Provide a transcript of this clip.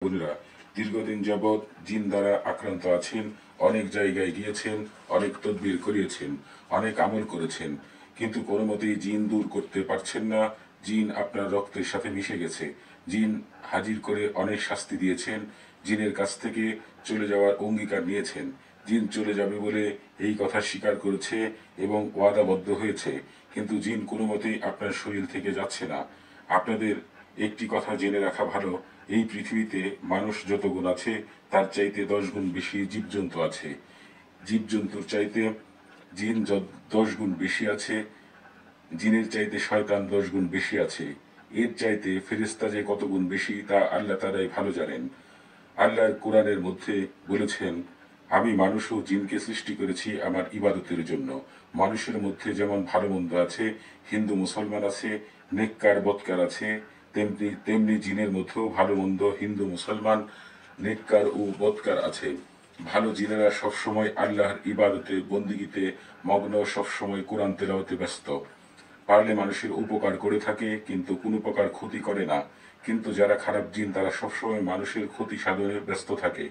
বোনেরা, দীর্ঘদিন যাবৎ জিন দ্বারা আক্রান্ত আছেন, অনেক জায়গায় গিয়েছেন, অনেক তদবির করিয়েছেন, অনেক আমল করেছেন, কিন্তু কোনো মতেই জিন দূর করতে পারছেন না। জিন আপনার রক্তের সাথে মিশে গেছে। জিন হাজির করে অনেক শাস্তি দিয়েছেন, জিনের কাছ থেকে চলে যাওয়ার অঙ্গীকার নিয়েছেন। জিন চলে যাবে বলে এই কথা স্বীকার করেছে এবং ওয়াদাবদ্ধ হয়েছে, কিন্তু জিন কোনো মতেই আপনার শরীর থেকে যাচ্ছে না। আপনাদের একটি কথা জেনে রাখা ভালো, এই পৃথিবীতে মানুষ যত গুণ আছে তার চাইতে 10 গুণ বেশি জীবজন্তু আছে। জীবজন্তুর চাইতে জিন 10 গুণ বেশি আছে, জিনের চাইতে শয়তান 10 গুণ বেশি আছে। এর চাইতে ফেরেশতা যে কত গুণ বেশি তা আল্লাহ তাআলাই ভালো জানেন। আল্লাহর কোরআনের মধ্যে বলেছেন, আমি মানুষ ও জিনকে সৃষ্টি করেছি আমার ইবাদতের জন্য। মানুষের মধ্যে যেমন ভালো মন্দ আছে, হিন্দু মুসলমান আছে, নেককার বদকার আছে, তেমনি তেমনি জিনের মধ্যেও ভালো মন্দ, হিন্দু মুসলমান, নেককার ও বদকার আছে। ভালো জিনেরা সবসময় আল্লাহর ইবাদতে বন্দিগিতে মগ্ন, সবসময় কোরআন তেলাওয়াতে ব্যস্ত। পারলে মানুষের উপকার করে থাকে, কিন্তু কোনো প্রকার ক্ষতি করে না। কিন্তু যারা খারাপ জিন তারা সবসময় মানুষের ক্ষতি সাধনে ব্যস্ত থাকে।